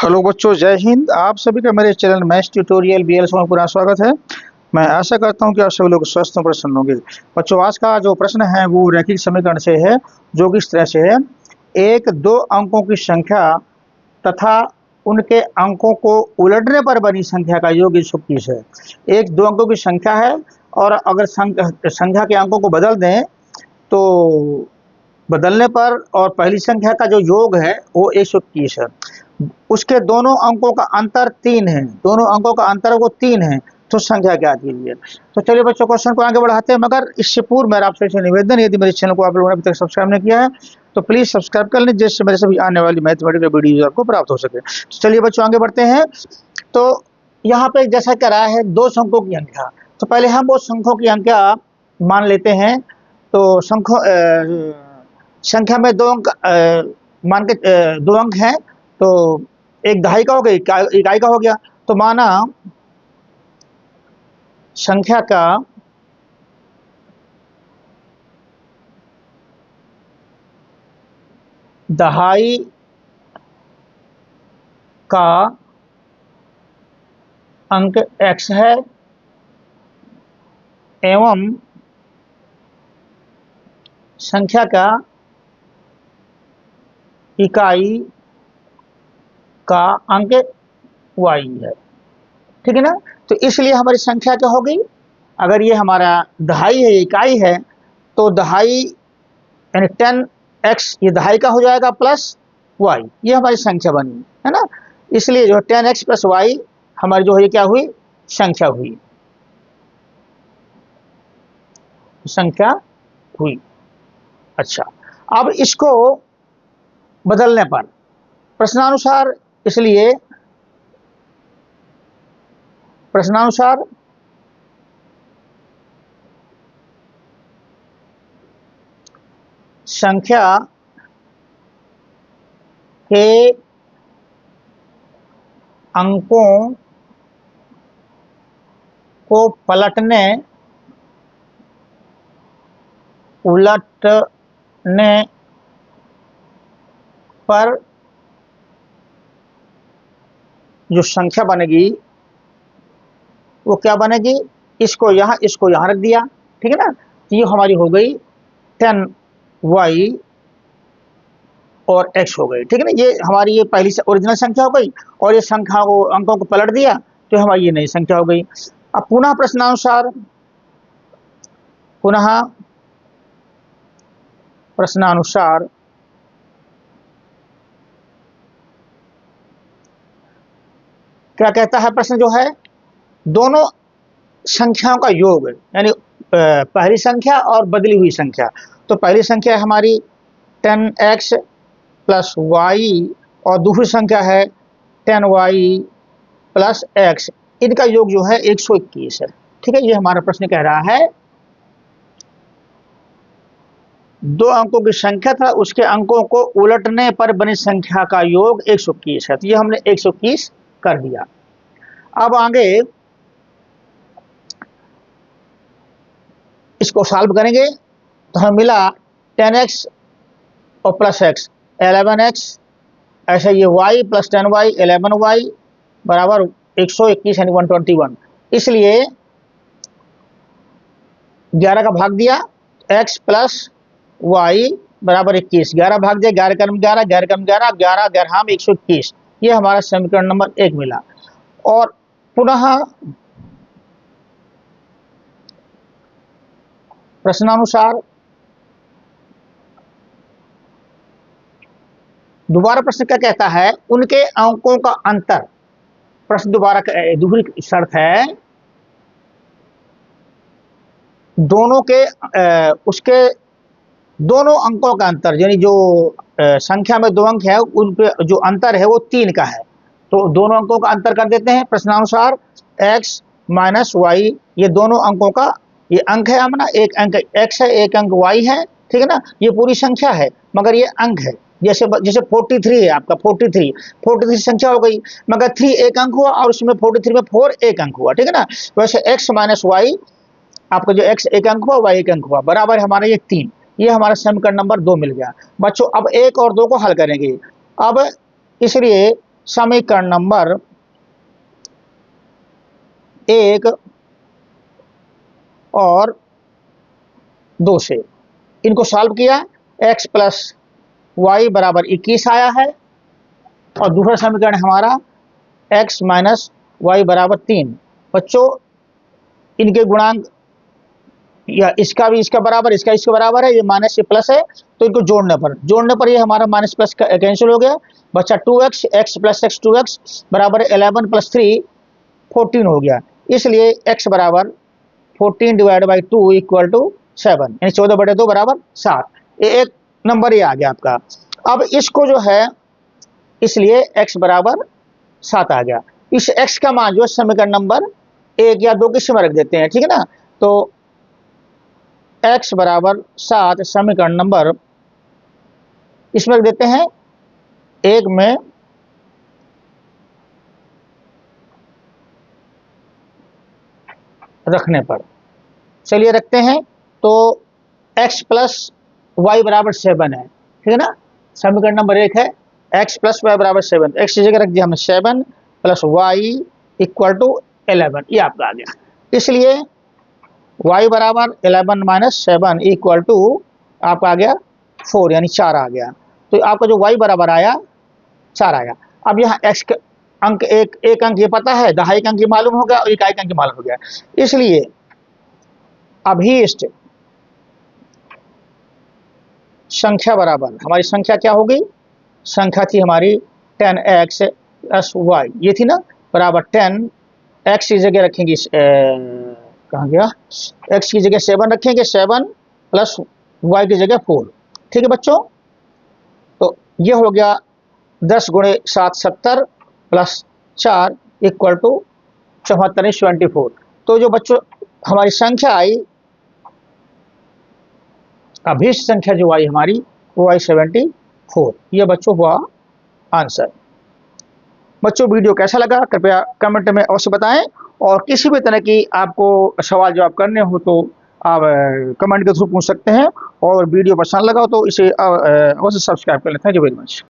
Hello बच्चों, जय हिंद। आप सभी का मेरे चैनल मैथ्स ट्यूटोरियल BLS में पुनः स्वागत है। मैं आशा करता हूं कि आप सभी लोग स्वस्थ और प्रसन्न होंगे। बच्चों, आज का जो प्रश्न है वो रैखिक समीकरण से है, जो कि इस तरह से है। एक दो अंकों की संख्या तथा उनके अंकों को उलटने पर बनी संख्या का योग 121 है। एक दो अंकों की संख्या है और अगर संख्या के अंकों को बदल दें तो बदलने पर और पहली संख्या का जो योग है वो 121 है। उसके दोनों अंकों का अंतर 3 है, दोनों अंकों का अंतर वो 3 है, तो संख्या क्या कीजिए। तो चलिए बच्चों, क्वेश्चन को आगे बढ़ाते हैं। मगर इससे पूर्व मेरा आपसे निवेदन, यदि मेरे चैनल को आप लोगों ने अभी तक सब्सक्राइब नहीं किया है तो प्लीज सब्सक्राइब कर लें, जिससे मेरे सभी आने वाली मैथमेटिकल वीडियो आपको प्राप्त हो सके। तो चलिए बच्चों, आगे बढ़ते हैं। तो यहाँ पे जैसा कह रहा है दो अंकों की संख्या, तो पहले हम वो संख्यों की संख्या मान लेते हैं। तो संख्या में दो अंक मान के दो अंक हैं, तो एक दहाई का हो गया, इकाई का हो गया। तो माना संख्या का दहाई का अंक x है एवं संख्या का इकाई का अंक y है, ठीक है ना। तो इसलिए हमारी संख्या क्या होगी, अगर ये हमारा दहाई है, इकाई है, तो दहाई यानी 10x ये दहाई का हो जाएगा प्लस y, ये हमारी संख्या बनी है ना। इसलिए जो 10x प्लस y हमारी जो है क्या हुई, संख्या हुई, संख्या हुई। अच्छा, अब इसको बदलने पर प्रश्नानुसार, इसलिए प्रश्नानुसार संख्या के अंकों को उलटने पर जो संख्या बनेगी वो क्या बनेगी, इसको यहाँ रख दिया, ठीक है ना। ये हमारी हो गई 10y और x हो गई, ठीक है ना। ये हमारी ये पहली ओरिजिनल संख्या हो गई, और ये संख्या को अंकों को पलट दिया तो हमारी ये नई संख्या हो गई। अब पुनः प्रश्नानुसार क्या कहता है प्रश्न, जो है दोनों संख्याओं का योग, यानी पहली संख्या और बदली हुई संख्या। तो पहली संख्या है हमारी 10x प्लस y और दूसरी संख्या है 10y प्लस x, इनका योग जो है 121 है, ठीक है। ये हमारा प्रश्न कह रहा है दो अंकों की संख्या था, उसके अंकों को उलटने पर बनी संख्या का योग 121 है। तो ये हमने 121 कर दिया। अब आगे इसको सॉल्व करेंगे तो हमें मिला 10x और प्लस x 11x, ऐसे ये y प्लस 10y 11y बराबर 121 यानी 121। इसलिए 11 का भाग दिया, x प्लस y बराबर 21, 11 भाग दिया, 11 कर्म 11, 11 कर्म 11, 11 11 121। ये हमारा समीकरण नंबर 1 मिला। और पुनः प्रश्नानुसार दोबारा प्रश्न क्या कहता है, उनके अंकों का अंतर। प्रश्न दोबारा दूसरी शर्त है दोनों के उसके दोनों अंकों का अंतर, यानी जो संख्या में दो अंक है उन पे जो अंतर है वो 3 का है। तो दोनों अंकों का अंतर कर देते हैं प्रश्नानुसार, x माइनस वाई, ये दोनों अंकों का ये अंक है अपना, एक अंक x है एक अंक y है, ठीक है ना। ये पूरी संख्या है मगर ये अंक है, जैसे 43 है आपका, 43 संख्या हो गई, मगर 3 एक अंक हुआ और उसमें 43 में 4 एक अंक हुआ, ठीक है ना। वैसे x माइनस वाई, आपका जो x एक अंक हुआ y एक अंक हुआ, बराबर हमारा ये 3, ये हमारा समीकरण नंबर 2 मिल गया। बच्चों अब 1 और 2 को हल करेंगे। अब इसलिए समीकरण नंबर 1 और 2 से इनको सॉल्व किया, x प्लस वाई बराबर 21 आया है और दूसरा समीकरण हमारा x माइनस वाई बराबर 3। बच्चों इनके गुणांक या इसका भी इसका बराबर, इसका इसके बराबर है, ये माइनस से प्लस है, तो इनको जोड़ने पर ये हमारा माइनस प्लस कैंसिल हो गया, बच्चा 2x, x plus x 2x बराबर 11 प्लस 3 14 हो गया। इसलिए x बराबर 14 डिवाइड बाई 2 इक्वल टू 7, यानी 14/2 बराबर 7। ये एक नंबर ये आ गया आपका। अब इसको जो है, इसलिए x बराबर 7 आ गया। इस x का मान जो समीकरण नंबर 1 या 2 किसी में रख देते हैं, ठीक है ना। तो x बराबर 7 समीकरण नंबर इसमें रख देते हैं 1 में, रखने पर चलिए रखते हैं, तो x प्लस वाई बराबर 7 है, ठीक है ना। समीकरण नंबर 1 है x प्लस वाई बराबर 7, x की जगह रख दिया हमने 7 प्लस वाई इक्वल टू 11, ये आपका आ गया। इसलिए y बराबर 11 माइनस 7 इक्वल टू आपका आ गया 4, यानी 4 आ गया। तो आपका जो y बराबर आया 4 आया। अब यहाँ x का अंक एक अंक ये पता है, दहाई अंक ये मालूम हो गया और इकाई अंक मालूम हो गया। इसलिए अभीष्ट संख्या बराबर, हमारी संख्या क्या होगी, संख्या थी हमारी 10x प्लस वाई, ये थी ना, बराबर 10x की जगह रखेंगे, कहाँ गया, x की जगह 7 रखेंगे, 7 प्लस वाई की जगह 4, ठीक है बच्चों। तो ये हो गया 10 गुणे 7 70 प्लस 4 इक्वल टू 74 24। तो जो बच्चों हमारी संख्या आई, अभीष्ट संख्या जो आई हमारी, वो आई 74। ये बच्चों हुआ आंसर। बच्चों वीडियो कैसा लगा कृपया कमेंट में अवश्य बताएं, और किसी भी तरह की आपको सवाल जवाब करने हो तो आप कमेंट के थ्रू पूछ सकते हैं, और वीडियो पसंद लगा हो तो इसे अवश्य सब्सक्राइब कर लें। Thank you very much.